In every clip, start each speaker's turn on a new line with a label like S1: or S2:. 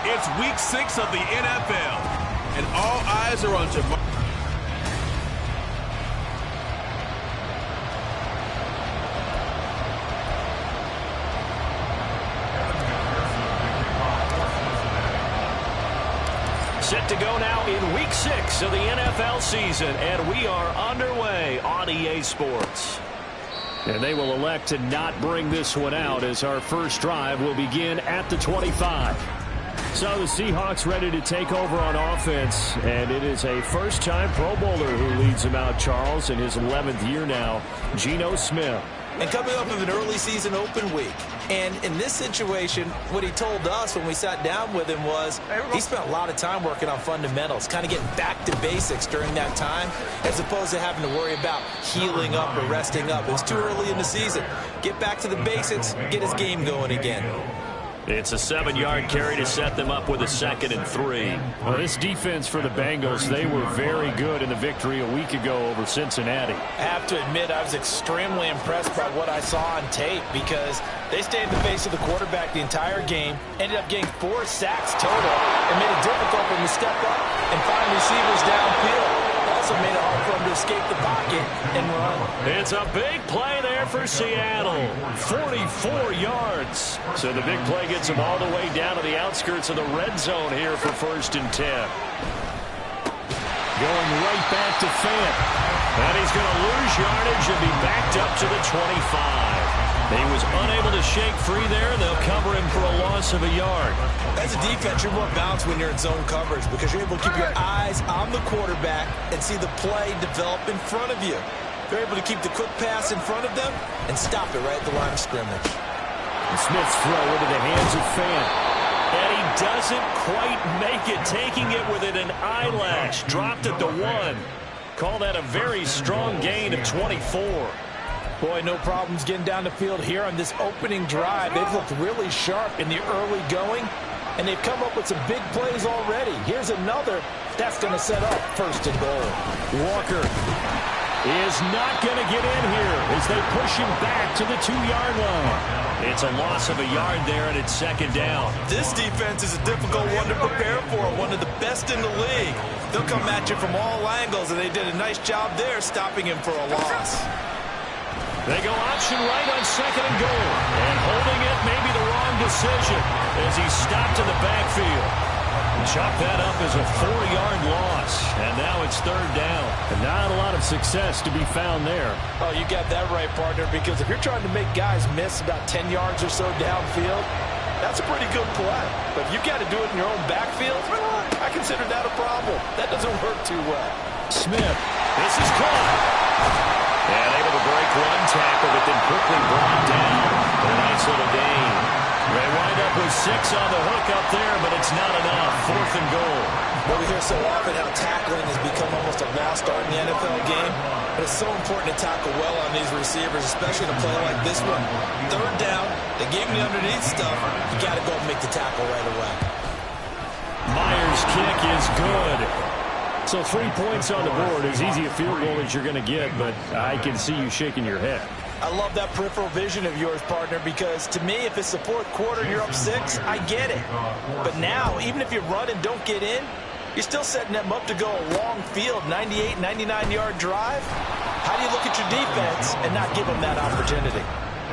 S1: It's week 6 of the NFL, and all eyes are on Jamar.
S2: Set to go now in week 6 of the NFL season, and we are underway on EA Sports. And they will elect to not bring this one out as our first drive will begin at the 25. So the Seahawks ready to take over on offense, and it is a first-time Pro Bowler who leads them out, Charles, in his 11th year now, Geno Smith.
S3: And coming up of an early season open week. And in this situation, what he told us when we sat down with him was he spent a lot of time working on fundamentals, kind of getting back to basics during that time, as opposed to having to worry about healing up or resting up. It was too early in the season. Get back to the basics, get his game going again.
S2: It's a 7-yard carry to set them up with a 2nd and 3. Well, this defense for the Bengals, they were very good in the victory a week ago over Cincinnati.
S4: I have to admit, I was extremely impressed by what I saw on tape because they stayed in the face of the quarterback the entire game, ended up getting 4 sacks total, and made it difficult for him to step up and find receivers downfield. Also made it hard for him to escape the pocket and run.
S2: It's a big play there for Seattle. 44 yards. So the big play gets him all the way down to the outskirts of the red zone here for 1st and 10. Going right back to Fant. And he's going to lose yardage and be backed up to the 25. He was unable to shake free there. They'll cover him for a loss of a yard.
S3: As a defense, you're more balanced when you're in zone coverage because you're able to keep your eyes on the quarterback and see the play develop in front of you. You're able to keep the quick pass in front of them and stop it right at the line of scrimmage.
S2: And Smith's throw into the hands of Fant. And he doesn't quite make it, taking it within an eyelash. Dropped at the 1. Call that a very strong gain of 24.
S4: Boy, no problems getting down the field here on this opening drive. They've looked really sharp in the early going, and they've come up with some big plays already. Here's another. That's going to set up 1st and goal.
S2: Walker is not going to get in here as they push him back to the 2-yard line. It's a loss of a yard there, and it's 2nd down.
S3: This defense is a difficult one to prepare for, one of the best in the league. They'll come at you from all angles, and they did a nice job there stopping him for a loss.
S2: They go option right on 2nd and goal. And holding it may be the wrong decision as he's stopped in the backfield. Chop that up as a 4-yard loss. And now it's 3rd down. And not a lot of success to be found there.
S4: Oh, you got that right, partner, because if you're trying to make guys miss about 10 yards or so downfield, that's a pretty good play. But if you got to do it in your own backfield, I consider that a problem. That doesn't work too well.
S2: Smith, this is caught. And able to break one tackle, but then quickly brought down. A nice little gain. They wind up with 6 on the hook up there, but it's not enough. 4th and goal.
S3: Well, we hear so often how tackling has become almost a lost art in the NFL game. But it's so important to tackle well on these receivers, especially in a play like this one. 3rd down, they gave me underneath stuff. You got to go and make the tackle right away.
S2: Myers' kick is good. So 3 points on the board, as easy a field goal as you're going to get, but I can see you shaking your head.
S4: I love that peripheral vision of yours, partner, because to me, if it's the 4th quarter and you're up 6, I get it. But now, even if you run and don't get in, you're still setting them up to go a long field, 98, 99-yard drive. How do you look at your defense and not give them that opportunity?
S5: The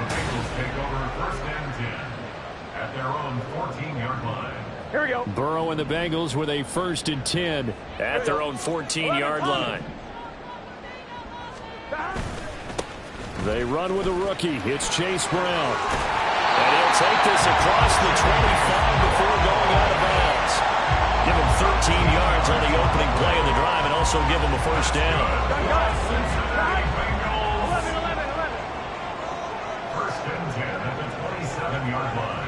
S5: Bengals take over 1st and 10 at their own 14-yard line.
S4: Here we go.
S2: Burrow and the Bengals with a 1st and 10 at their own 14-yard line. They run with a rookie. It's Chase Brown. And he'll take this across the 25 before going out of bounds. Give him 13 yards on the opening play of the drive and also give him a 1st down.
S5: Cincinnati Bengals. 1st and 10 at the 27-yard line.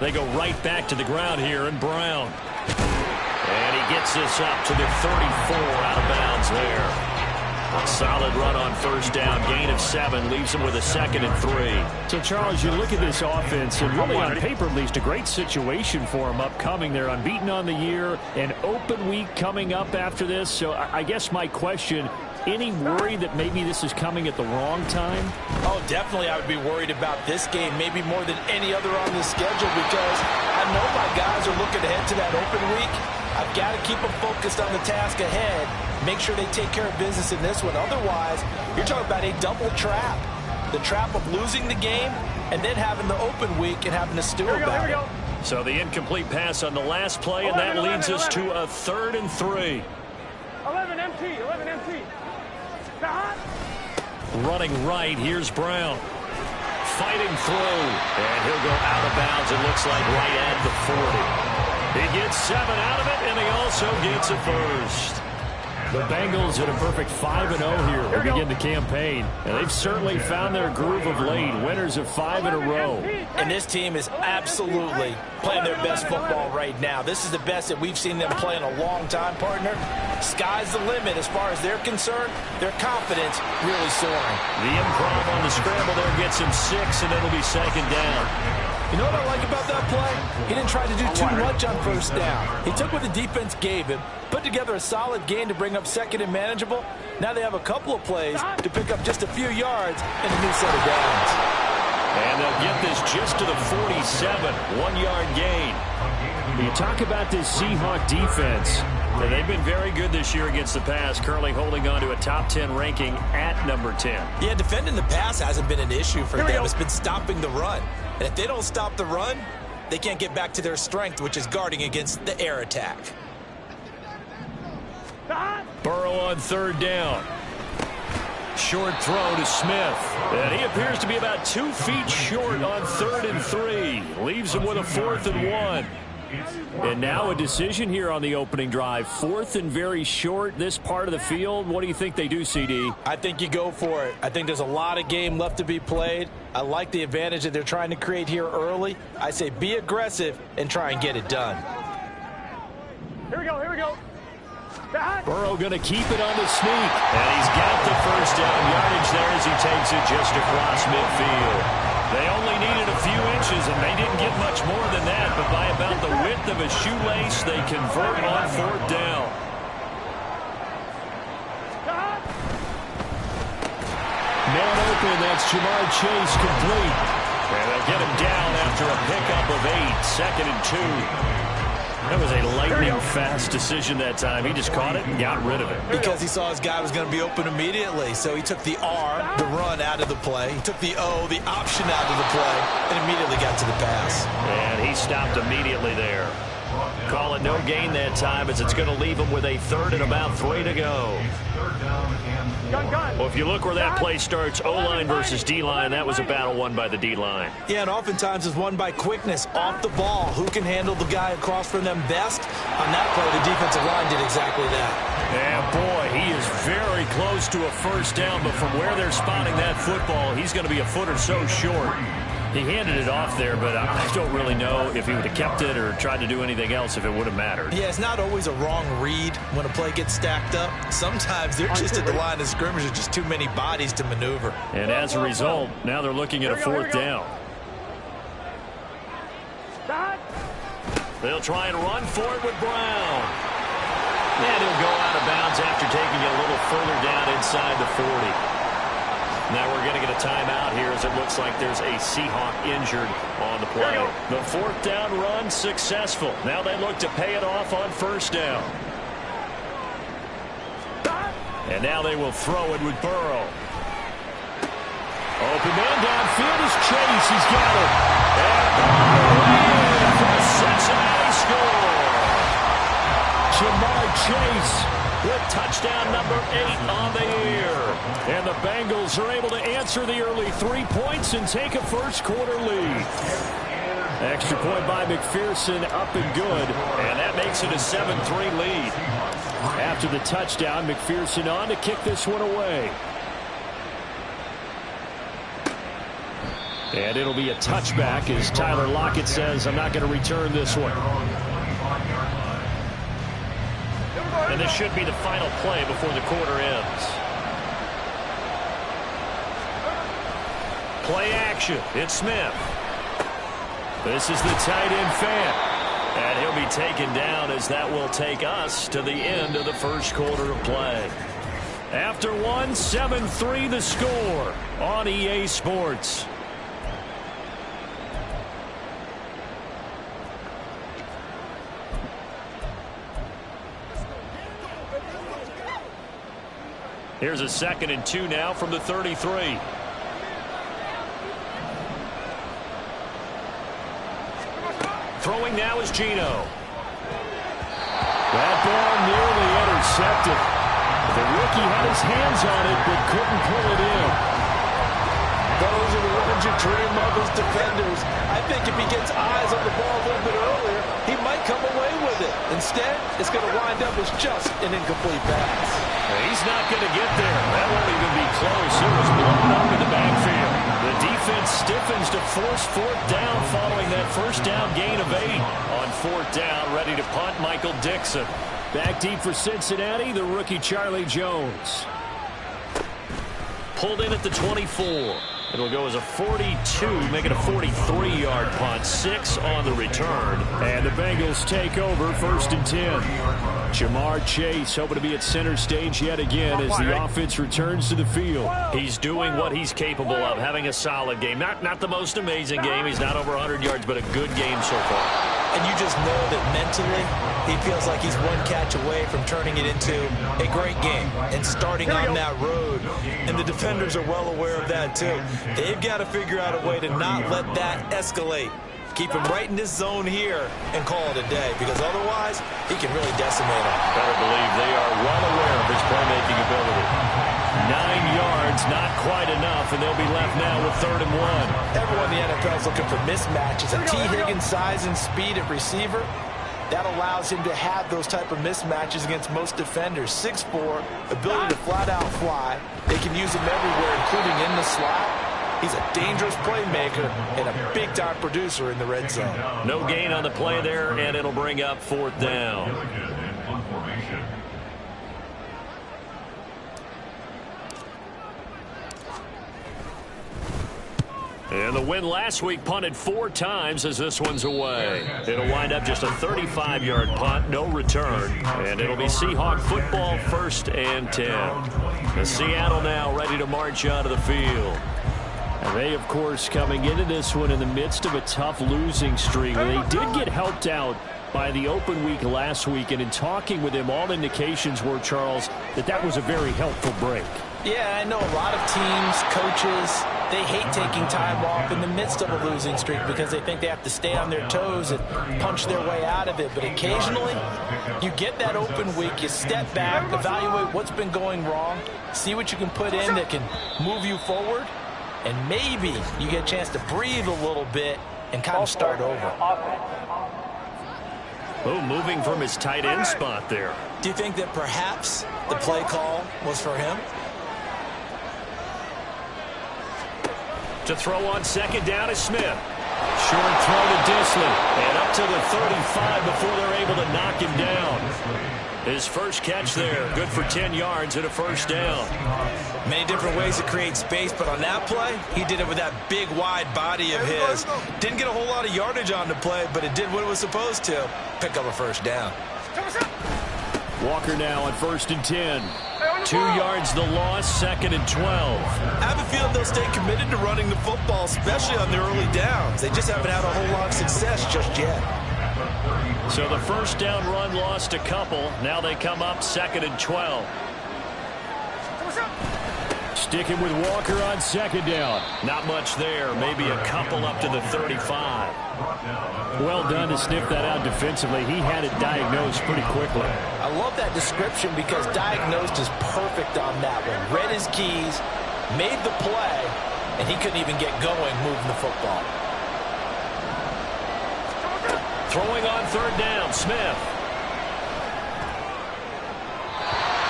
S2: They go right back to the ground here, and Brown. And he gets this up to the 34 out of bounds there. Solid run on first down. Gain of 7 leaves them with a 2nd and 3.
S6: So, Charles, you look at this offense, and really on paper, at least, a great situation for them upcoming. They're unbeaten on the year, an open week coming up after this. So I guess my question, any worry that maybe this is coming at the wrong time?
S4: Oh, definitely I would be worried about this game, maybe more than any other on the schedule, because I know my guys are looking ahead to that open week. I've got to keep them focused on the task ahead, make sure they take care of business in this one. Otherwise, you're talking about a double trap. The trap of losing the game and then having the open week and having to stew about it.
S2: So the incomplete pass on the last play, and that leads us to a 3rd and 3.
S7: 11 MT.
S2: Running right, here's Brown. Fighting through, and he'll go out of bounds, it looks like right at the 40. He gets 7 out of it, and he also gets a first.
S6: The Bengals at a perfect 5-0 here to begin the campaign. And they've certainly found their groove of late. Winners of 5 in a row.
S4: And this team is absolutely playing their best football right now. This is the best that we've seen them play in a long time, partner. Sky's the limit as far as they're concerned. Their confidence really soaring.
S2: The improv on the scramble there gets him 6, and it'll be 2nd down.
S4: You know what I like about that play? He didn't try to do too much on first down. He took what the defense gave him, put together a solid gain to bring up 2nd and manageable. Now they have a couple of plays to pick up just a few yards and a new set of downs.
S2: And they'll get this just to the 47, 1-yard gain.
S6: You talk about this Seahawks defense.
S2: And they've been very good this year against the pass, currently holding on to a top 10 ranking at number 10.
S3: Yeah, defending the pass hasn't been an issue for them. It's been stopping the run. And if they don't stop the run, they can't get back to their strength, which is guarding against the air attack.
S2: Burrow on 3rd down. Short throw to Smith. And he appears to be about 2 feet short on 3rd and 3. Leaves him with a 4th and 1.
S6: And now a decision here on the opening drive. 4th and very short, this part of the field. What do you think they do, CD?
S4: I think you go for it. I think there's a lot of game left to be played. I like the advantage that they're trying to create here early. I say be aggressive and try and get it done.
S7: Here we go.
S2: Burrow going to keep it on the sneak. And he's got the first down yardage there as he takes it just across midfield. They only needed a few inches, and they didn't get much more than that, but by about the width of a shoelace, they convert on 4th down.
S6: Man open, that's Jamar Chase complete.
S2: And they'll get him down after a pickup of 8, 2nd and 2. That was a lightning-fast decision that time. He just caught it and got rid of it.
S3: Because he saw his guy was going to be open immediately. So he took the R, the run, out of the play. He took the O, the option, out of the play, and immediately got to the pass.
S2: And he stopped immediately there. Call it no gain that time as it's going to leave him with a 3rd and about 3 to go. Well, if you look where that play starts, O-line versus D-line, that was a battle won by the D-line.
S3: Yeah, and oftentimes it's won by quickness, off the ball. Who can handle the guy across from them best? On that play, the defensive line did exactly that.
S2: And boy, he is very close to a first down, but from where they're spotting that football, he's going to be a foot or so short. He handed it off there, but I don't really know if he would have kept it or tried to do anything else if it would have mattered.
S3: Yeah, it's not always a wrong read when a play gets stacked up. Sometimes they're just at the line of scrimmage. There's just too many bodies to maneuver.
S2: And as a result, now they're looking at a 4th down. They'll try and run for it with Brown. And he'll go out of bounds after taking it a little further down inside the 40. Now we're going to get a timeout here as it looks like there's a Seahawk injured on the play. The 4th down run successful. Now they look to pay it off on 1st down. And now they will throw it with Burrow. Open man downfield is Chase. He's got it. And Burrow for Cincinnati score.
S6: Jamar Chase
S2: with touchdown number 8 on the year.
S6: And the Bengals are able to answer the early 3 points and take a first-quarter lead. Extra point by McPherson, up and good.
S2: And that makes it a 7-3 lead.
S6: After the touchdown, McPherson on to kick this one away. And it'll be a touchback as Tyler Lockett says, I'm not going to return this one.
S2: And this should be the final play before the quarter ends. Play action. It's Smith. This is the tight end Fant. And he'll be taken down as that will take us to the end of the first quarter of play. After one, 7-3 the score on EA Sports. Here's a 2nd and 2 now from the 33. Throwing now is Gino. That ball nearly intercepted. The rookie had his hands on it but couldn't pull it in.
S4: Those are the ones you dream of as defenders. I think if he gets eyes on the ball a little bit earlier, he might come away with it. Instead, it's going to wind up as just an incomplete pass.
S2: He's not going to get there. That won't even be close. It was blown up in the backfield. The defense stiffens to force 4th down following that first down gain of 8. On 4th down, ready to punt, Michael Dixon.
S6: Back deep for Cincinnati, the rookie Charlie Jones.
S2: Pulled in at the 24. It'll go as a 42, make it a 43-yard punt. 6 on the return.
S6: And the Bengals take over 1st and 10. Jamar Chase hoping to be at center stage yet again as the offense returns to the field.
S2: He's doing what he's capable of, having a solid game. Not the most amazing game. He's not over 100 yards, but a good game so far.
S3: And you just know that mentally he feels like he's one catch away from turning it into a great game and starting on that road. And the defenders are well aware of that too. They've got to figure out a way to not let that escalate. Keep him right in this zone here and call it a day, because otherwise he can really decimate him.
S2: Better believe they are well aware of his playmaking ability. 9 yards, not quite enough, and they'll be left now with 3rd and 1.
S3: Everyone in the NFL is looking for mismatches. A T. Higgins size and speed at receiver, that allows him to have those type of mismatches against most defenders. 6'4", ability to flat out fly. They can use him everywhere, including in the slot. He's a dangerous playmaker and a big-time producer in the red zone.
S2: No gain on the play there, and it'll bring up 4th down. And the win last week punted 4 times as this one's away. It'll wind up just a 35-yard punt, no return. And it'll be Seahawk football 1st and 10. The Seattle now ready to march out of the field.
S6: And they, of course, coming into this one in the midst of a tough losing streak. They did get helped out by the open week last week. And in talking with him, all indications were, Charles, that was a very helpful break.
S3: Yeah, I know a lot of teams, coaches, they hate taking time off in the midst of a losing streak because they think they have to stay on their toes and punch their way out of it. But occasionally, you get that open week, you step back, evaluate what's been going wrong, see what you can put in that can move you forward, and maybe you get a chance to breathe a little bit and kind of start over.
S2: Oh, moving from his tight end spot there.
S3: Do you think that perhaps the play call was for him?
S2: To throw on 2nd down is Smith. Short throw to Disley. And up to the 35 before they're able to knock him down. His first catch there, good for 10 yards and a 1st down.
S3: Many different ways to create space, but on that play, he did it with that big, wide body of his. Didn't get a whole lot of yardage on the play, but it did what it was supposed to. Pick up a 1st down.
S6: Walker now on 1st and 10. 2 yards the loss, 2nd and 12.
S3: I have a feeling they'll stay committed to running the football, especially on their early downs. They just haven't had a whole lot of success just yet.
S2: So the 1st down run lost a couple. Now they come up 2nd and 12.
S6: Sticking with Walker on 2nd down.
S2: Not much there. Maybe a couple up to the 35.
S6: Well done to sniff that out defensively. He had it diagnosed pretty quickly.
S3: I love that description because diagnosed is perfect on that one. Read his keys, made the play, and he couldn't even get going moving the football.
S2: Throwing on 3rd down, Smith.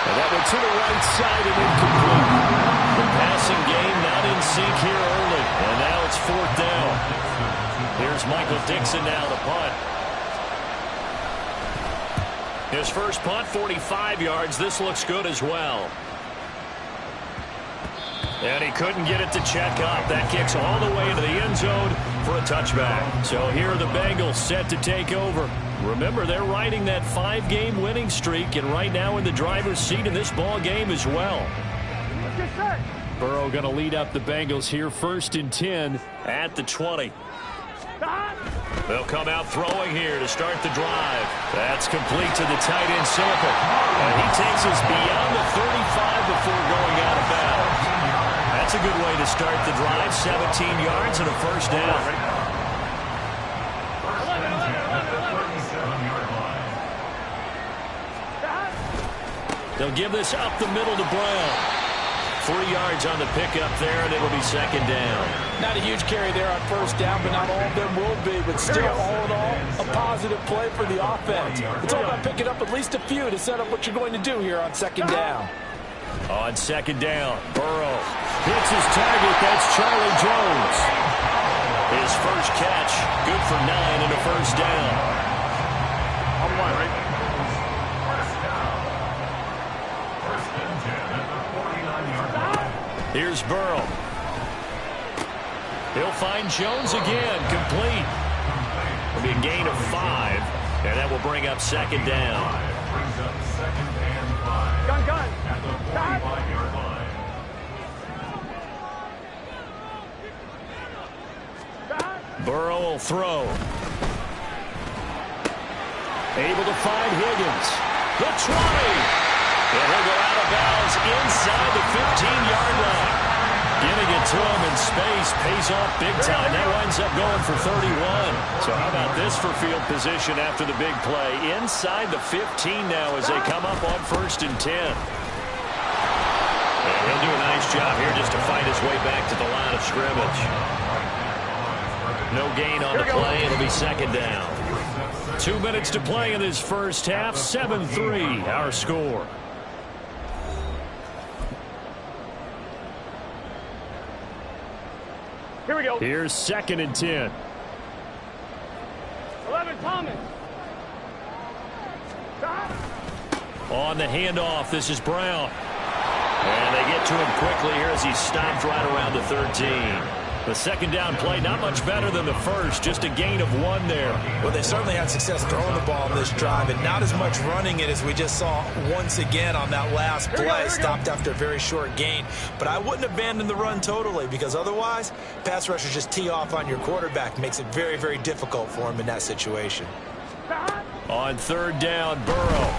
S6: And that went to the right side and incomplete.
S2: The passing game not in sync here early. And now it's 4th down. Here's Michael Dixon now to punt. His first punt, 45 yards. This looks good as well. And he couldn't get it to check up. That kicks all the way into the end zone for a touchback. So here are the Bengals set to take over. Remember, they're riding that 5-game winning streak, and right now in the driver's seat in this ball game as well. Burrow going to lead up the Bengals here, 1st and 10 at the 20. They'll come out throwing here to start the drive. That's complete to the tight end, Sample. And he takes us beyond the 35 before going out of bounds. That's a good way to start the drive. 17 yards and a first down. They'll give this up the middle to Brown. 3 yards on the pickup there, and it'll be 2nd down.
S4: Not a huge carry there on 1st down, but not all of them will be. But still, all in all, a positive play for the offense. It's all about picking up at least a few to set up what you're going to do here on 2nd down.
S2: On 2nd down, Burrow hits his target. That's Charlie Jones. His first catch, good for 9 and a first down.
S7: I'm one, right?
S2: Here's Burrow. He'll find Jones again, complete. It'll be a gain of 5, and that will bring up 2nd down.
S7: Gun.
S5: At the 45-yard line.
S2: Burrow will throw. Able to find Higgins. The 20. And he'll go out of bounds inside the 15-yard line. Getting it to him in space pays off big time. That winds up going for 31. So how about this for field position after the big play? Inside the 15 now as they come up on 1st and 10. And he'll do a nice job here just to fight his way back to the line of scrimmage. No gain on the play. It'll be 2nd down. 2 minutes to play in this first half. 7-3 our score.
S7: Here we go.
S6: Here's 2nd and 10.
S7: 11, Thomas.
S2: On the handoff, this is Brown. And they get to him quickly here as he's stopped right around the 13. The 2nd down play, not much better than the first, just a gain of 1 there.
S3: Well, they certainly had success throwing the ball in this drive, and not as much running it as we just saw once again on that last play. Stopped after a very short gain. But I wouldn't abandon the run totally, because otherwise, pass rushers just tee off on your quarterback. Makes it very, very difficult for him in that situation.
S2: On 3rd down, Burrow.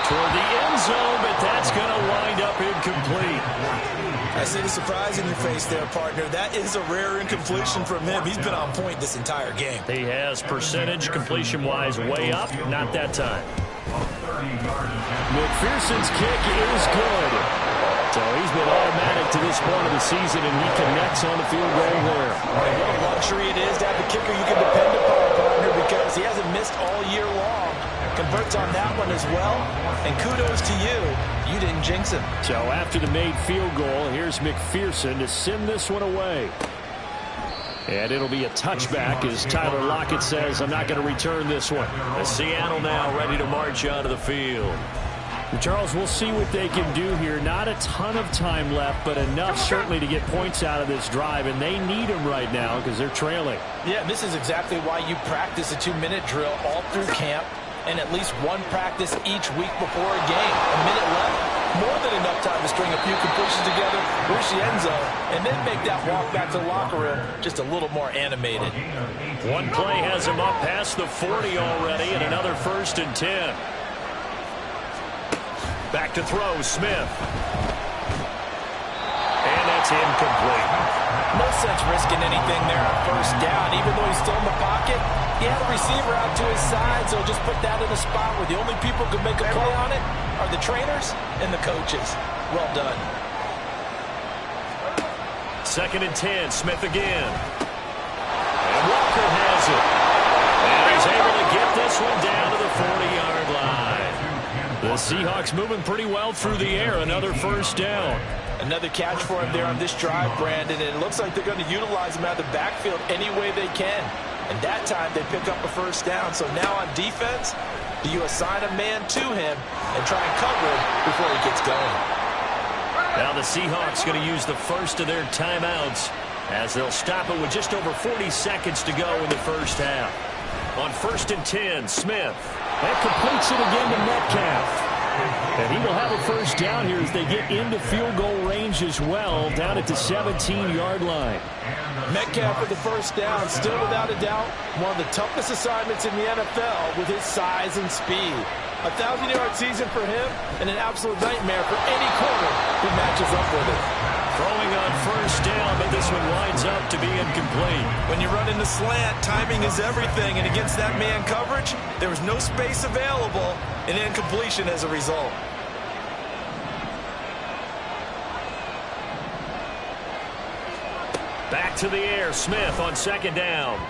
S2: Toward the end zone, but that's going to wind up incomplete.
S3: I see the surprise in your face there, partner. That is a rare incompletion from him. He's been on point this entire game.
S2: He has percentage completion-wise way up. Not that time.
S6: McPherson's kick is good. So he's been automatic to this point of the season, and he connects on the field goal there.
S3: And what a luxury it is to have a kicker you can depend upon, partner, because he hasn't missed all year long. Converts on that one as well. And kudos to you. You didn't jinx him.
S6: So after the made field goal, here's McPherson to send this one away. And it'll be a touchback as Tyler Lockett says, I'm not going to return this one.
S2: As Seattle now ready to march onto the field.
S6: Charles, we'll see what they can do here. Not a ton of time left, but enough certainly to get points out of this drive, and they need them right now because they're trailing.
S4: Yeah, this is exactly why you practice a 2-minute drill all through camp and at least one practice each week before a game. A minute left, more than enough time to string a few completions together, reach the end zone, and then make that walk back to the locker room just a little more animated.
S2: One play has him up past the 40 already, and another 1st and 10. Back to throw, Smith. And that's incomplete.
S4: No sense risking anything there on 1st down. Even though he's still in the pocket, he had a receiver out to his side, so just put that in a spot where the only people who can make a play on it are the trainers and the coaches. Well done.
S2: 2nd and 10, Smith again. And Walker has it. And he's able to get this one down to the 40-yard line. The Seahawks moving pretty well through the air. Another 1st down.
S4: Another catch for him there on this drive, Brandon, and it looks like they're going to utilize him out of the backfield any way they can. And that time they pick up a 1st down. So now on defense, do you assign a man to him and try and cover him before he gets going?
S2: Now the Seahawks going to use the first of their timeouts as they'll stop it with just over 40 seconds to go in the first half. On 1st and 10, Smith.
S6: That completes it again to Metcalf. And he will have a first down here as they get into field goal range as well, down at the 17-yard line.
S4: Metcalf for the first down, still without a doubt, one of the toughest assignments in the NFL with his size and speed. A 1,000-yard season for him and an absolute nightmare for any corner who matches up with it.
S2: Throwing on first down, but this one winds up to be incomplete.
S3: When you run in the slant, timing is everything, and against that man coverage, there was no space available, and incompletion as a result.
S2: Back to the air, Smith on 2nd down.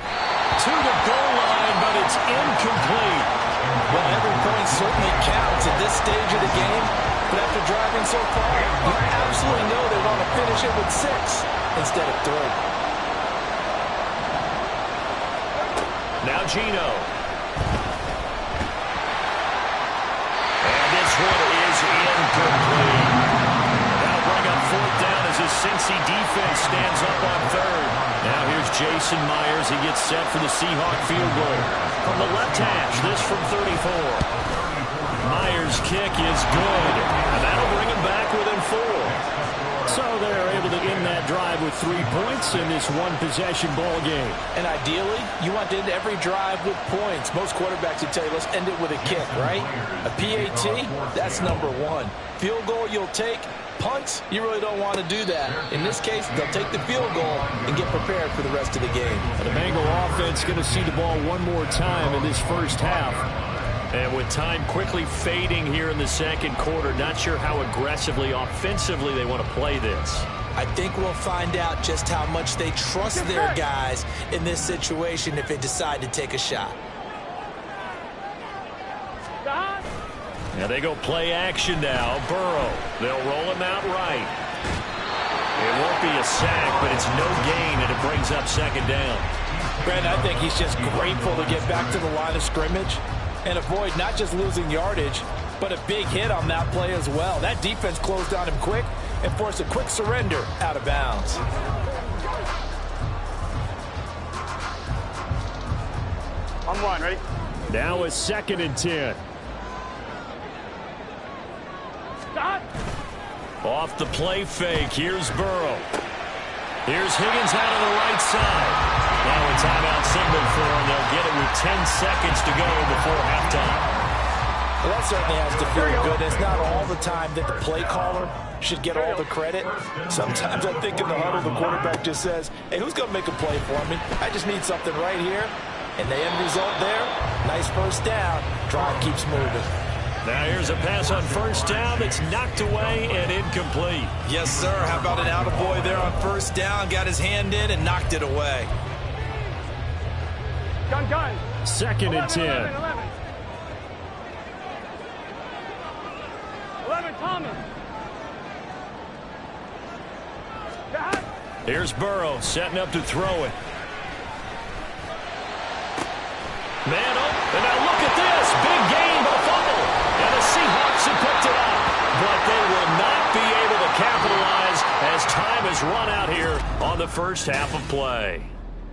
S2: To the goal line, but it's incomplete.
S4: Well, every point certainly counts at this stage of the game, but after driving so far, you absolutely know they want to finish it with 6 instead of 3.
S2: Now Gino. And this one is incomplete. That'll bring up 4th down as his Cincy defense stands up on 3rd. Now here's Jason Myers. He gets set for the Seahawk field goal. From the left hash, this from 34. Myers' kick is good, and that'll bring him back within 4.
S6: So they're able to end that drive with 3 points in this one-possession ball game.
S4: And ideally, you want to end every drive with points. Most quarterbacks would tell you, let's end it with a kick, right? A PAT, that's number 1. Field goal you'll take. Punts, you really don't want to do that. In this case, they'll take the field goal and get prepared for the rest of the game.
S6: And the Bengal offense going to see the ball one more time in this first half.
S2: And with time quickly fading here in the second quarter, not sure how aggressively, offensively they want to play this.
S3: I think we'll find out just how much they trust their guys in this situation if they decide to take a shot.
S2: Now they go play action now. Burrow. They'll roll him out right. It won't be a sack, but it's no gain, and it brings up 2nd down.
S4: Brandon, I think he's just grateful to get back to the line of scrimmage and avoid not just losing yardage, but a big hit on that play as well. That defense closed on him quick and forced a quick surrender out of bounds.
S7: On 1, ready?
S6: Now it's 2nd and 10.
S7: Stop.
S2: Off the play fake, here's Burrow. Here's Higgins out on the right side. Now a timeout signal for him. They'll get it with 10 seconds to go before halftime.
S4: Well, that certainly has to feel good. It's not all the time that the play caller should get all the credit. Sometimes I think in the huddle, the quarterback just says, hey, who's going to make a play for me? I just need something right here. And the end result there, nice first down. Drive keeps moving.
S2: Now here's a pass on first down that's knocked away and incomplete.
S3: Yes, sir. How about an attaboy there on first down? Got his hand in and knocked it away.
S7: Gun.
S6: 2nd and 10.
S7: 11, Thomas. Got.
S2: Here's Burrow setting up to throw it. Man up, and now look at this. Big gain, but a fumble. And the Seahawks have picked it up. But they will not be able to capitalize as time has run out here on the first half of play.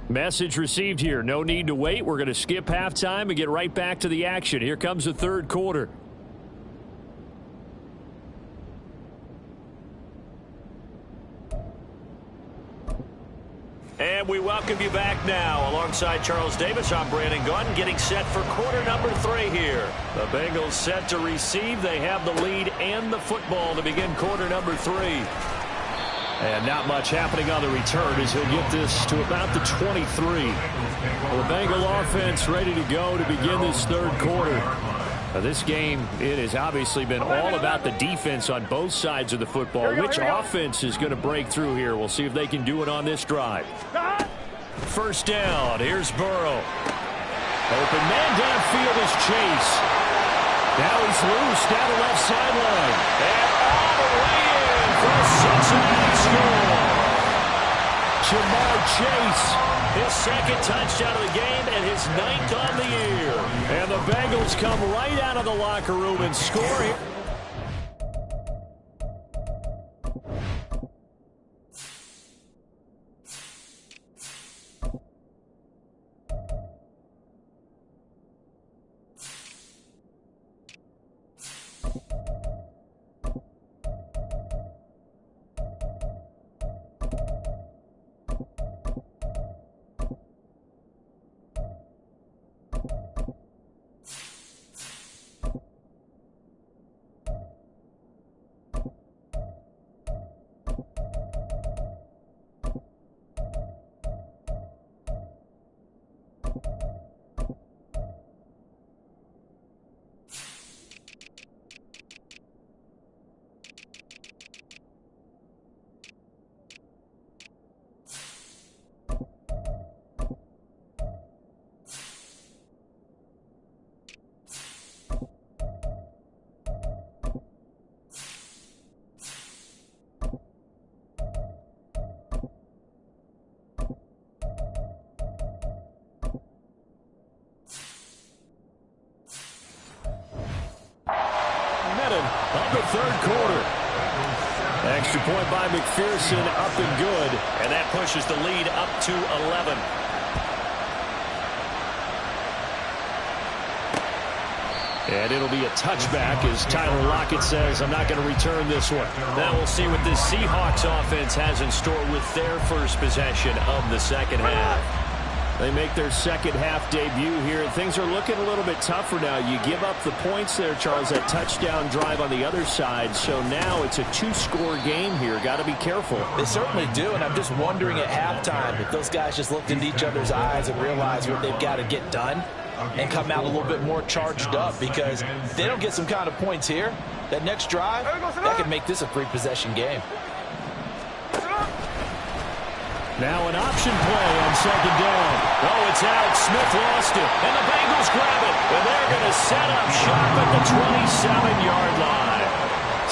S6: Message received here. No need to wait. We're going to skip halftime and get right back to the action. Here comes the 3rd quarter.
S2: And we welcome you back now. Alongside Charles Davis, I'm Brandon Gunn, getting set for quarter number 3 here. The Bengals set to receive. They have the lead and the football to begin quarter number 3.
S6: And not much happening on the return as he'll get this to about the 23. Well, the Bengal offense ready to go to begin this 3rd quarter. Now, this game, it has obviously been all about the defense on both sides of the football. Which offense is going to break through here? We'll see if they can do it on this drive.
S2: First down. Here's Burrow.
S6: Open man downfield is Chase. Now he's loose down the left sideline.
S2: And all the way in for a Cincinnati score.
S6: Jamar Chase.
S2: His 2nd touchdown of the game and his 9th on the year.
S6: And the Bengals come right out of the locker room and score here. Extra point by McPherson, up and good.
S2: And that pushes the lead up to 11.
S6: And it'll be a touchback as Tyler Lockett says, I'm not going to return this one.
S2: Now we'll see what this Seahawks offense has in store with their first possession of the second half.
S6: They make their second half debut here. Things are looking a little bit tougher now. You give up the points there, Charles, that touchdown drive on the other side. So now it's a two-score game here. Got to be careful.
S3: They certainly do, and I'm just wondering at halftime if those guys just looked into each other's eyes and realized what they've got to get done and come out a little bit more charged up, because if they don't get some kind of points here, that next drive, that could make this a three-possession game.
S6: Now an option play on second down.
S2: Oh, it's out. Smith lost it. And the Bengals grab it. And they're going to set up shop at the 27-yard line.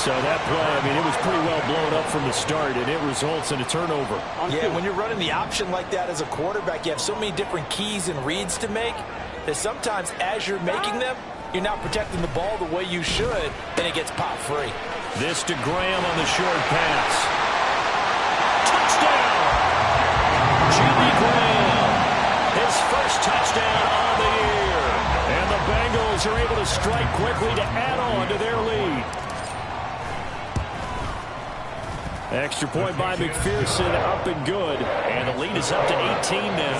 S6: So that play, I mean, it was pretty well blown up from the start, and it results in a turnover.
S3: Yeah, when you're running the option like that as a quarterback, you have so many different keys and reads to make that sometimes as you're making them, you're not protecting the ball the way you should, and it gets pop free.
S2: This to Graham on the short pass. Touchdown! Jimmy Graham, his first touchdown on the year.
S6: And the Bengals are able to strike quickly to add on to their lead. Extra point by McPherson, up and good.
S2: And the lead is up to 18 now.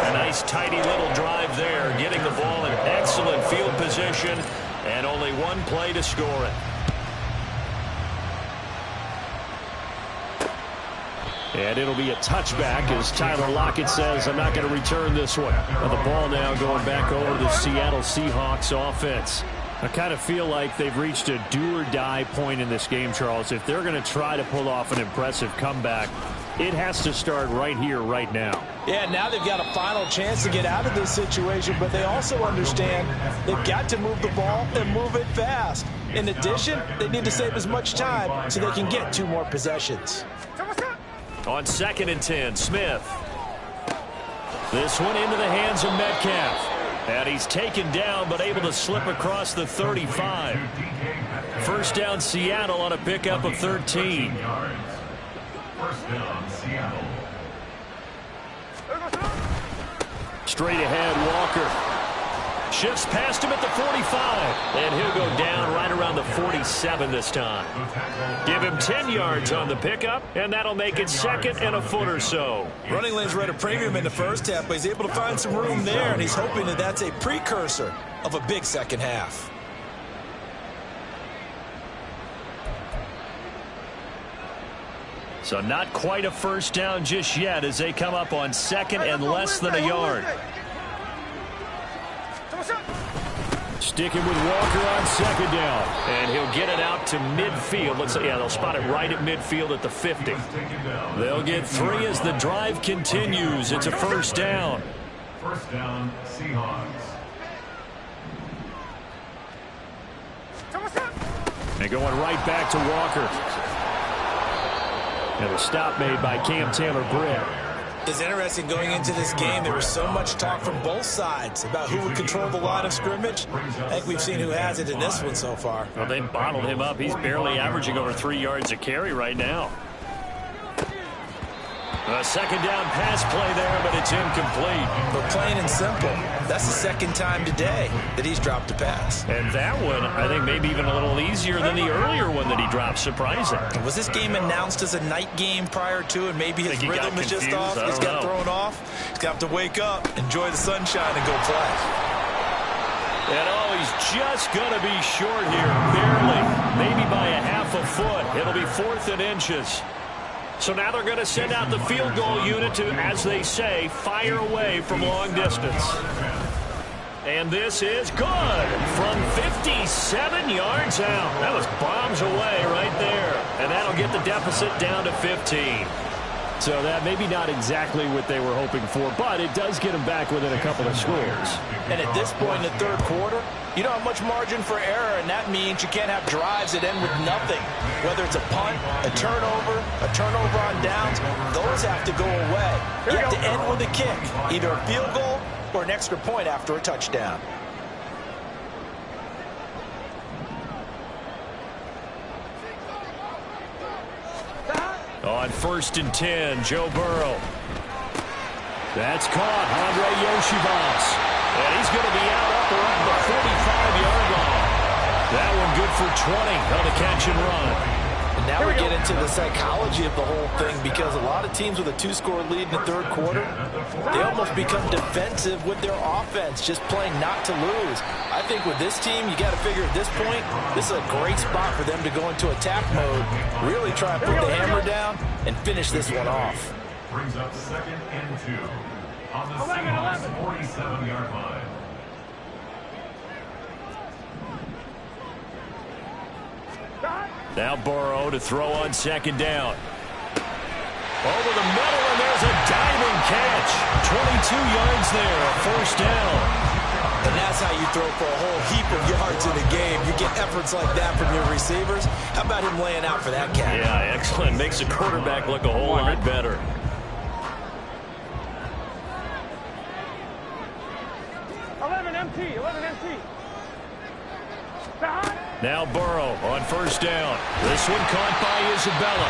S2: A nice tidy little drive there, getting the ball in excellent field position, and only one play to score it.
S6: And it'll be a touchback as Tyler Lockett says, I'm not going to return this one. And the ball now going back over to the Seattle Seahawks offense. I kind of feel like they've reached a do-or-die point in this game, Charles. If they're going to try to pull off an impressive comeback, it has to start right here, right now.
S3: Yeah, now they've got a final chance to get out of this situation, but they also understand they've got to move the ball and move it fast. In addition, they need to save as much time so they can get 2 more possessions.
S2: On 2nd and 10, Smith. This one into the hands of Metcalf. And he's taken down, but able to slip across the 35. First down, Seattle on a pickup of 13.
S5: First down, Seattle.
S2: Straight ahead, Walker. Shifts past him at the 45. And he'll go down right around the 47 this time. Give him 10 yards on the pickup, and that'll make it 2nd and a foot or so.
S3: Running lanes were at a premium in the first half, but he's able to find some room there, and he's hoping that that's a precursor of a big second half.
S2: So not quite a first down just yet as they come up on 2nd and less than a yard.
S6: Sticking with Walker on 2nd down.
S2: And he'll get it out to midfield. Let's say, yeah, they'll spot it right at midfield at the 50. They'll get 3 as the drive continues. It's a first down.
S5: First down, Seahawks.
S6: And going right back to Walker. And a stop made by Cam Taylor-Britt.
S3: It's interesting going into this game. There was so much talk from both sides about who would control the line of scrimmage. I think we've seen who has it in this one so far.
S2: Well, they bottled him up. He's barely averaging over 3 yards a carry right now. A second down pass play there, but it's incomplete.
S3: But plain and simple, that's the second time today that he's dropped a pass.
S2: And that one, I think, maybe even a little easier than the earlier one that he dropped. Surprising.
S3: Was this game announced as a night game prior to, and maybe his rhythm is just off? He's got thrown off. He's got to wake up, enjoy the sunshine, and go play.
S2: And oh, he's just going to be short here, barely, maybe by a half a foot. It'll be 4th and inches. So now they're going to send out the field goal unit to, as they say, fire away from long distance. And this is good from 57 yards out. That was bombs away right there. And that'll get the deficit down to 15.
S6: So that maybe not exactly what they were hoping for, but it does get them back within a couple of scores.
S3: And at this point in the third quarter, you don't have much margin for error, and that means you can't have drives that end with nothing. Whether it's a punt, a turnover on downs, those have to go away. You have to end with a kick, either a field goal or an extra point after a touchdown.
S2: On 1st and 10, Joe Burrow. That's caught. Andre Yoshibas. And he's going to be out up around the 45-yard line. That one good for 20 on the catch and run.
S3: And now we get into the psychology of the whole thing, because a lot of teams with a 2-score lead in the third quarter, they almost become defensive with their offense, just playing not to lose. I think with this team, you got to figure at this point, this is a great spot for them to go into attack mode, really try and put the hammer down and finish this one off.
S5: Brings up 2nd and 2 on the Seahawks 47-yard line.
S2: Now Burrow to throw on 2nd down. Over the middle, and there's a diving catch. 22 yards there, a 1st down.
S3: And that's how you throw for a whole heap of yards in a game. You get efforts like that from your receivers. How about him laying out for that catch?
S2: Yeah, excellent. Makes the quarterback look a whole lot better. Now Burrow on 1st down. This one caught by Isabella.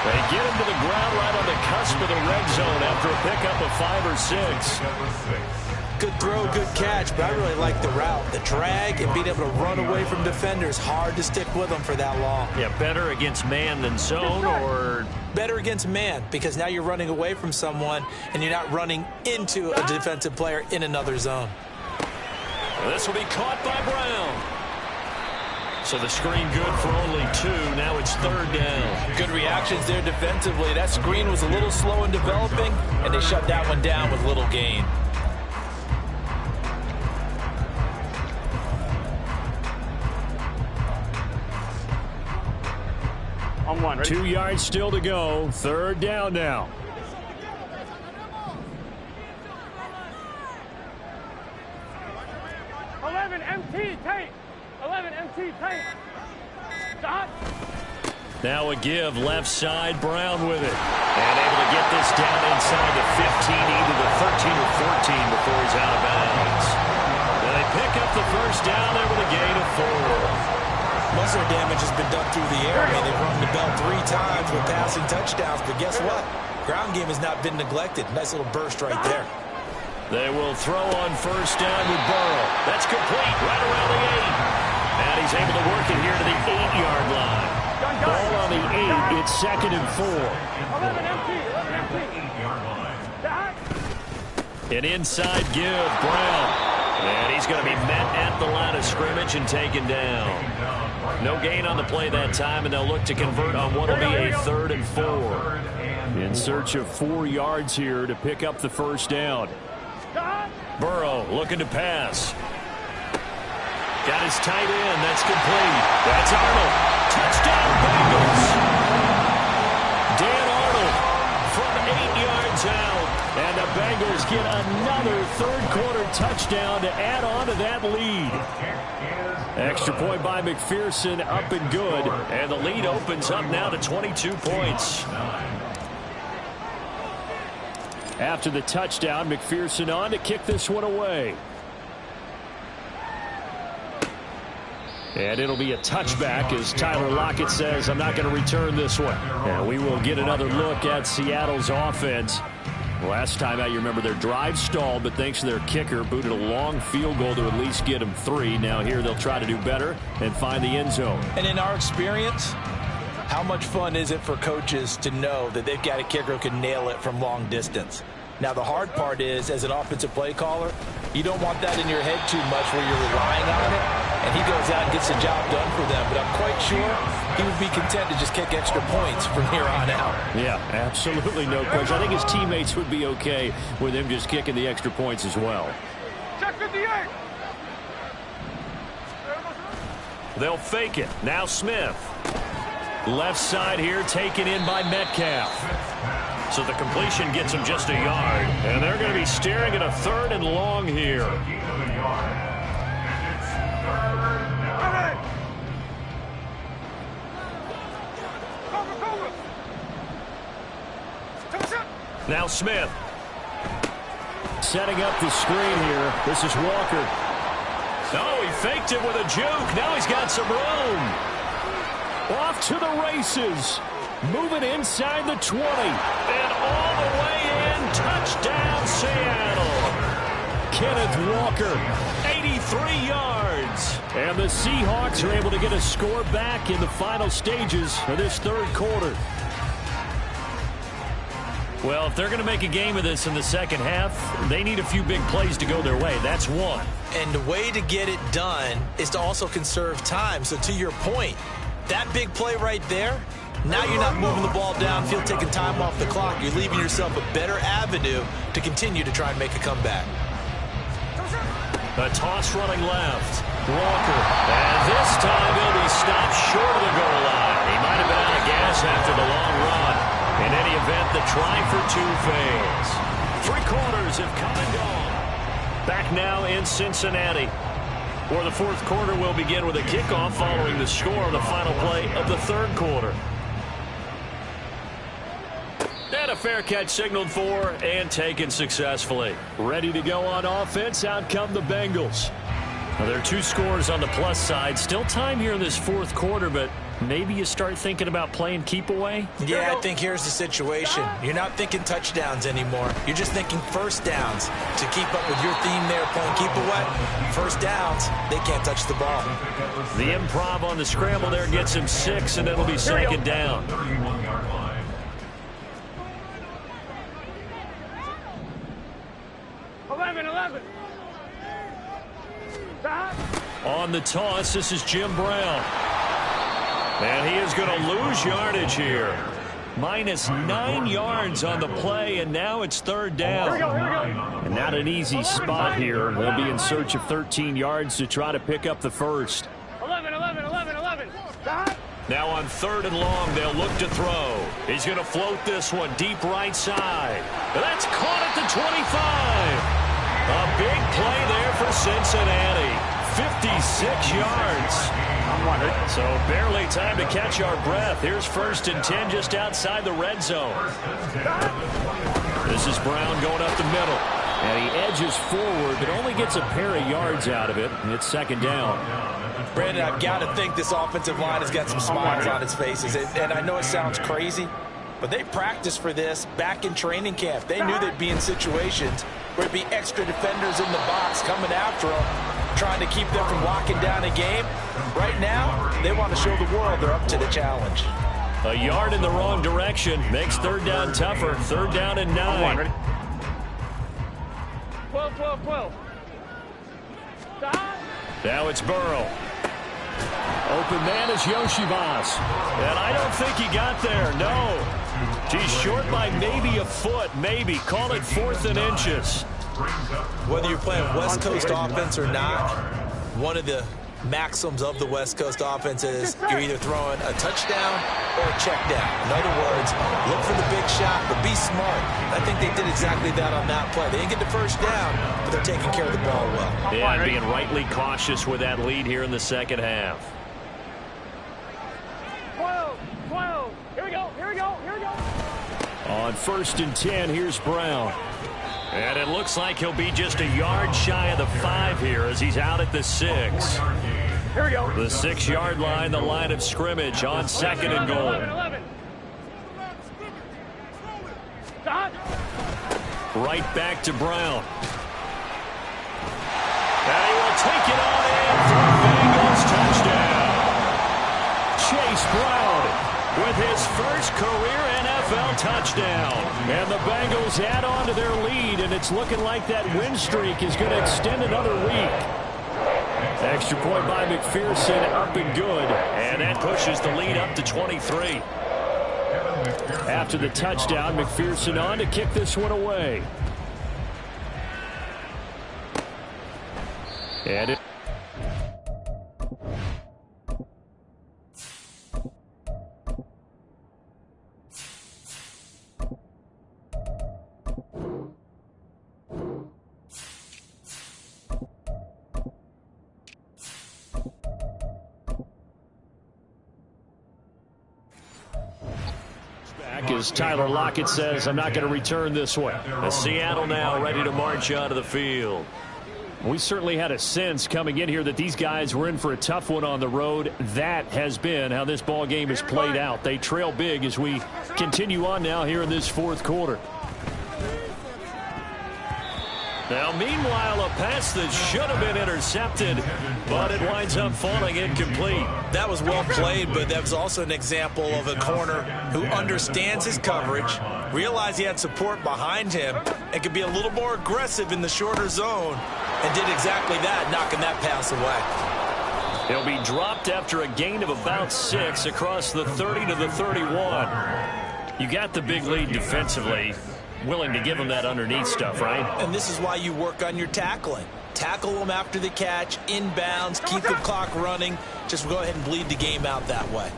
S2: They get him to the ground right on the cusp of the red zone after a pickup of 5 or 6.
S3: Good throw, good catch, but I really like the route. The drag and being able to run away from defenders, hard to stick with them for that long.
S2: Yeah, better against man than zone, or?
S3: Better against man, because now you're running away from someone and you're not running into a defensive player in another zone.
S2: This will be caught by Brown. So the screen good for only 2. Now it's 3rd down.
S3: Good reactions there defensively. That screen was a little slow in developing, and they shut that one down with little gain.
S7: On 1, ready?
S6: 2 yards still to go. 3rd down now.
S2: Now a give, left side, Brown with it. And able to get this down inside the 15, either the 13 or 14 before he's out of bounds. And they pick up the 1st down there with a gain of 4.
S3: Most of their damage has been done through the air. I mean, they've rung the bell 3 times with passing touchdowns, but guess what? Ground game has not been neglected. Nice little burst right there.
S2: They will throw on 1st down with Burrow. That's complete, right around the 8. And he's able to work it here to the 8-yard line. Ball on the 8. It's 2nd and 4.
S7: 11 empty.
S2: An inside give, Brown. And he's going to be met at the line of scrimmage and taken down. No gain on the play that time, and they'll look to convert on what will be a 3rd and 4. In search of 4 yards here to pick up the 1st down. Burrow looking to pass. Got his tight end. That's complete. That's Arnold. Touchdown, Bengals. Dan Arnold from 8 yards out. And the Bengals get another 3rd quarter touchdown to add on to that lead. Extra point by McPherson, up and good. And the lead opens up now to 22 points. After the touchdown, McPherson on to kick this one away. And it'll be a touchback as Tyler Lockett says, I'm not going to return this one. And we will get another look at Seattle's offense. Last time out, you remember their drive stalled, but thanks to their kicker, booted a long field goal to at least get them 3. Now here they'll try to do better and find the end zone.
S3: And in our experience, how much fun is it for coaches to know that they've got a kicker who can nail it from long distance? Now, the hard part is, as an offensive play caller, you don't want that in your head too much where you're relying on it, and he goes out and gets the job done for them. But I'm quite sure he would be content to just kick extra points from here on out. Yeah, absolutely no question. I think his teammates would be okay with him just kicking the extra points as well.
S7: Check 58.
S2: They'll fake it. Now Smith. Left side here taken in by Metcalf. So the completion gets him just a yard. And they're going to be staring at a 3rd and long here. Now Smith. Setting up the screen here. This is Walker. Oh, he faked it with a juke. Now he's got some room. Off to the races. Moving inside the 20. And all the way in. Touchdown, Seattle. Kenneth Walker, 83 yards. And the Seahawks are able to get a score back in the final stages of this third quarter. Well, if they're going to make a game of this in the second half, they need a few big plays to go their way. That's one.
S3: And the way to get it done is to also conserve time. So to your point, that big play right there, now you're not moving the ball downfield, taking time off the clock. You're leaving yourself a better avenue to continue to try and make a comeback.
S2: A toss running left. Walker. And this time he'll be stopped short of the goal line. He might have been out of gas after the long run. In any event, the try for two fails. 3 quarters have come and gone. Back now in Cincinnati, where the fourth quarter will begin with a kickoff following the score on the final play of the third quarter. And a fair catch signaled for and taken successfully. Ready to go on offense. Out come the Bengals. Now, there are 2 scores on the plus side. Still time here in this fourth quarter, but maybe you start thinking about playing keep away?
S3: Yeah, I think here's the situation. You're not thinking touchdowns anymore. You're just thinking first downs. To keep up with your theme there, playing keep away, first downs, they can't touch the ball.
S2: The improv on the scramble there gets him 6, and it'll be second down.
S5: 31-yard line.
S2: On the toss, this is Jim Brown. And he is going to lose yardage here. -9 yards on the play, and now it's third down. And not an easy spot here. They'll be in search of 13 yards to try to pick up the first.
S7: 11.
S2: Now on 3rd and long, they'll look to throw. He's going to float this one deep right side. That's caught at the 25. A big play there for Cincinnati. 56 yards. So barely time to catch our breath. Here's 1st and 10 just outside the red zone. This is Brown going up the middle. And he edges forward, but only gets a pair of yards out of it. And it's second down.
S3: Brandon, I've got to think this offensive line has got some smiles on its faces. And I know it sounds crazy, but they practiced for this back in training camp. They knew they'd be in situations where there'd be extra defenders in the box coming after them, trying to keep them from locking down a game. Right now, they want to show the world they're up to the challenge.
S2: A yard in the wrong direction makes third down tougher. 3rd down and 9.
S7: 12.
S2: Now it's Burrow. Open man is Yoshibas. And I don't think he got there, no. He's short by maybe a foot, maybe. Call it 4th and inches.
S3: Whether you're playing West Coast offense or not, one of the maxims of the West Coast offense is you're either throwing a touchdown or a check down. In other words, look for the big shot, but be smart. I think they did exactly that on that play. They didn't get the first down, but they're taking care of the ball well.
S2: Yeah, being rightly cautious with that lead here in the second half.
S7: 12. Here we go.
S2: On 1st and 10, here's Brown. And it looks like he'll be just a yard shy of the 5 here as he's out at the 6.
S7: Here we go.
S2: The 6-yard line, the line of scrimmage on 2nd and goal.
S7: 11.
S2: Right back to Brown. And he will take it on in for a Bengals touchdown. Chase Brown with his first career NFL touchdown. And the Bengals add on to their lead, and it's looking like that win streak is going to extend another week. Extra point by McPherson, up and good. And that pushes the lead up to 23. After the touchdown, McPherson on to kick this one away. And it... As Tyler Lockett says, I'm not going to return this one. As Seattle now ready to march out of the field.
S6: We certainly had a sense coming in here that these guys were in for a tough one on the road. That has been how this ball game has played out. They trail big as we continue on now here in this fourth quarter. Now, meanwhile, a pass that should have been intercepted, but it winds up falling incomplete.
S3: That was well played, but that was also an example of a corner who understands his coverage, realized he had support behind him, and could be a little more aggressive in the shorter zone, and did exactly that, knocking that pass away.
S2: He'll be dropped after a gain of about 6 across the 30 to the 31. You got the big lead defensively. Willing to give him that underneath stuff, right?
S3: And this is why you work on your tackling. Tackle them after the catch, inbounds, keep the clock running. Just go ahead and bleed the game out that way.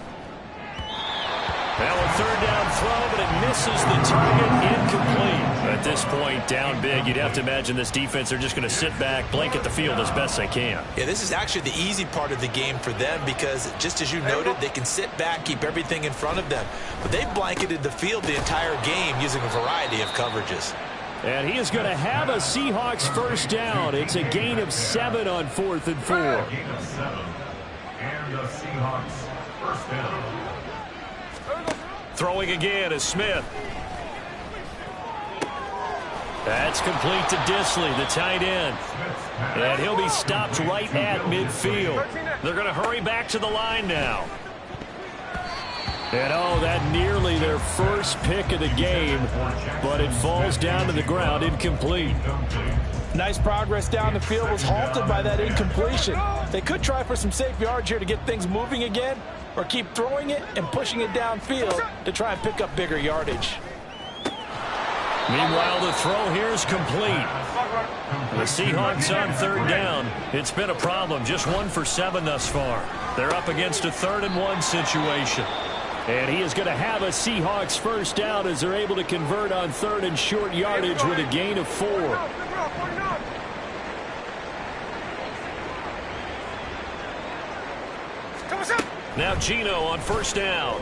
S2: Now a third down throw, but it misses the target, incomplete.
S6: At this point, down big, you'd have to imagine this defense are just going to sit back, blanket the field as best they can.
S3: Yeah, this is actually the easy part of the game for them because, just as you noted, they can sit back, keep everything in front of them. But they've blanketed the field the entire game using a variety of coverages.
S6: And he is going to have a Seahawks first down. It's a gain of 7 on 4th and 4.
S5: Gain of 7. And the Seahawks first down.
S2: Throwing again is Smith.
S6: That's complete to Disley, the tight end. And he'll be stopped right at midfield.
S2: They're going to hurry back to the line now.
S6: And oh, that nearly their first pick of the game, but it falls down to the ground, incomplete.
S4: Nice progress down the field was halted by that incompletion. They could try for some safe yards here to get things moving again, or keep throwing it and pushing it downfield to try and pick up bigger yardage.
S6: Meanwhile, the throw here is complete. The Seahawks on third down. It's been a problem. Just 1 for 7 thus far. They're up against a 3rd and 1 situation. And he is going to have a Seahawks first down as they're able to convert on 3rd and short yardage with a gain of 4.
S2: Now Gino on first down.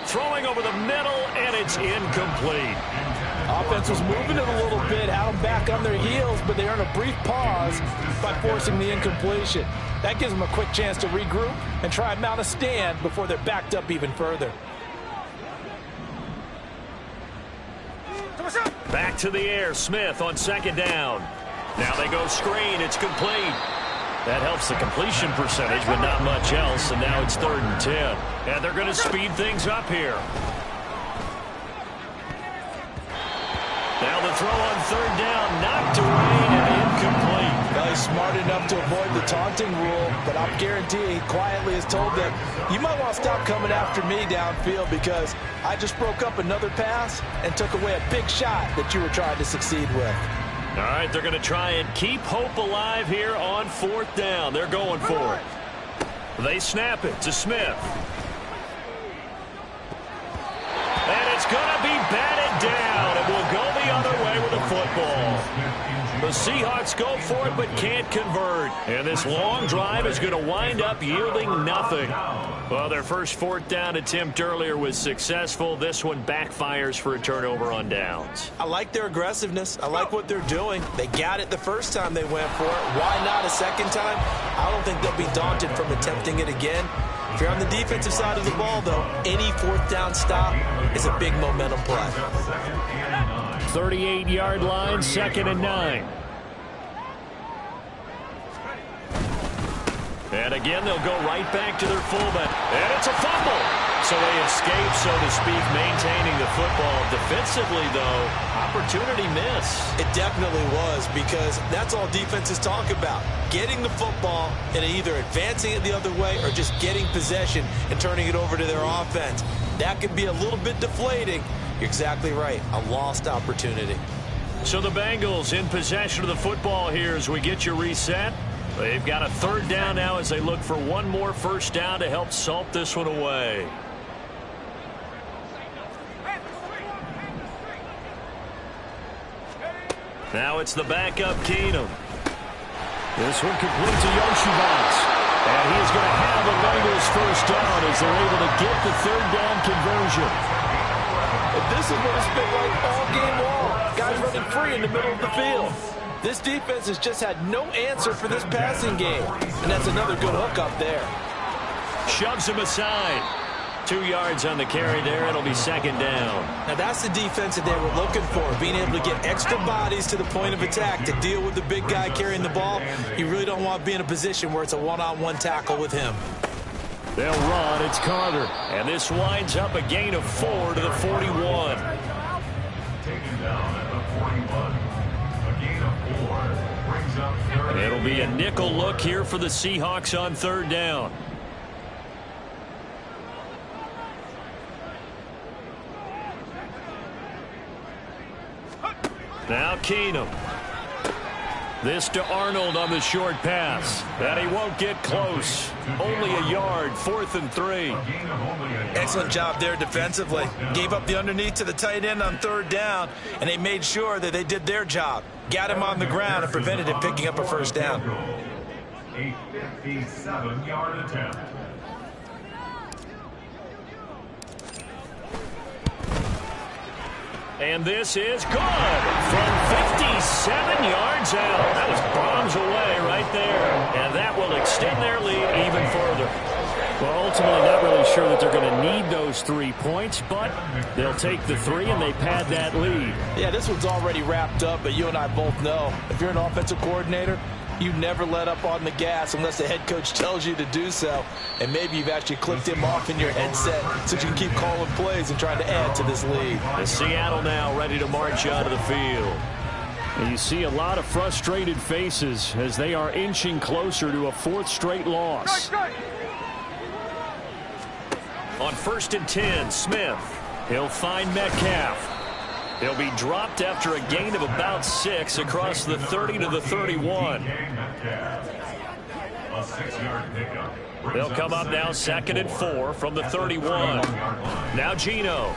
S2: Throwing over the middle, and it's incomplete.
S4: Offense was moving it a little bit, had them back on their heels, but they earned a brief pause by forcing the incompletion. That gives them a quick chance to regroup and try and mount a stand before they're backed up even further.
S2: Back to the air, Smith on second down. Now they go screen, it's complete.
S6: That helps the completion percentage, but not much else, and now it's 3rd and 10.
S2: And they're going to speed things up here. Now the throw on 3rd down, knocked away and incomplete.
S4: Well, he's smart enough to avoid the taunting rule, but I'm guaranteeing he quietly has told them, you might want to stop coming after me downfield because I just broke up another pass and took away a big shot that you were trying to succeed with.
S2: All right, they're going to try and keep hope alive here on 4th down. They're going for it. They snap it to Smith. And it's going to be batted down. It will go the other way with the football. The Seahawks go for it but can't convert. And this long drive is going to wind up yielding nothing. Well, their first 4th down attempt earlier was successful. This one backfires for a turnover on downs.
S3: I like their aggressiveness. I like what they're doing. They got it the first time they went for it. Why not a second time? I don't think they'll be daunted from attempting it again. If you're on the defensive side of the ball, though, any 4th down stop is a big momentum play.
S6: 38-yard line, 2nd and 9.
S2: And again, they'll go right back to their fullback. And it's a fumble. So they escape, so to speak, maintaining the football. Defensively, though, opportunity miss.
S3: It definitely was, because that's all defenses talk about. Getting the football and either advancing it the other way or just getting possession and turning it over to their offense. That could be a little bit deflating. You're exactly right. A lost opportunity.
S2: So the Bengals in possession of the football here as we get you reset. They've got a 3rd down now as they look for one more first down to help salt this one away. Now it's the backup Keenum.
S6: This one complete to Yoshibas. And he is going to have the Bengals first down as they're able to get the 3rd down conversion.
S4: And this is what it's been like all game long. Guys running free in the middle of the field. This defense has just had no answer for this passing game. And that's another good hook up there.
S2: Shoves him aside. 2 yards on the carry there. It'll be second down.
S3: Now that's the defense that they were looking for, being able to get extra bodies to the point of attack to deal with the big guy carrying the ball. You really don't want to be in a position where it's a one-on-one tackle with him.
S2: They'll run. It's Carter. And this winds up a gain of 4 to the 41.
S5: Taken down at the 41. A gain of 4 brings up third.
S2: It'll be a nickel look here for the Seahawks on third down. Now Keenum. This to Arnold on the short pass. And he won't get close. Only a yard, 4th and 3.
S4: Excellent job there defensively. Gave up the underneath to the tight end on third down, and they made sure that they did their job. Got him on the ground and prevented him picking up a first down.
S5: A 57-yard attempt.
S2: And this is good from 57 yards out. That was bombs away right there. And that will extend their lead even further.
S6: Well, ultimately not really sure that they're going to need those 3 points, but they'll take the 3 and they pad that lead.
S4: Yeah, this one's already wrapped up, but you and I both know if you're an offensive coordinator, you never let up on the gas unless the head coach tells you to do so. And maybe you've actually clicked him off in your headset so you can keep calling plays and trying to add to this lead.
S2: And Seattle now ready to march out of the field.
S6: And you see a lot of frustrated faces as they are inching closer to a 4th straight loss.
S2: On 1st and 10, Smith. He'll find Metcalf. He'll be dropped after a gain of about 6 across the 30 to the 31.
S5: A 6-yard pickup.
S2: They'll come up now 2nd and 4 from the 31. Now Geno.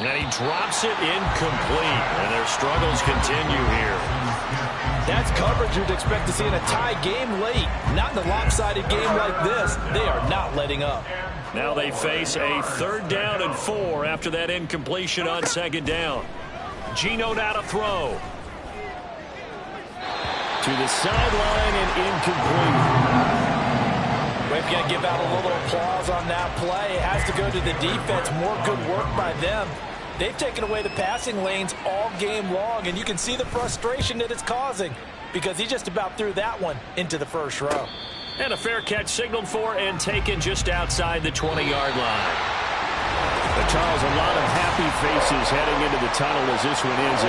S2: And he drops it incomplete. And their struggles continue here.
S4: That's coverage you'd expect to see in a tie game late. Not in a lopsided game like this. They are not letting up.
S2: Now they face a 3rd down and 4 after that incompletion on 2nd down. Geno now to throw.
S6: To the sideline and incomplete.
S4: We've got to give out a little applause on that play. It has to go to the defense. More good work by them. They've taken away the passing lanes all game long, and you can see the frustration that it's causing because he just about threw that one into the first row.
S2: And a fair catch signaled for and taken just outside the 20-yard line.
S6: But Charles, a lot of happy faces heading into the tunnel as this one ends.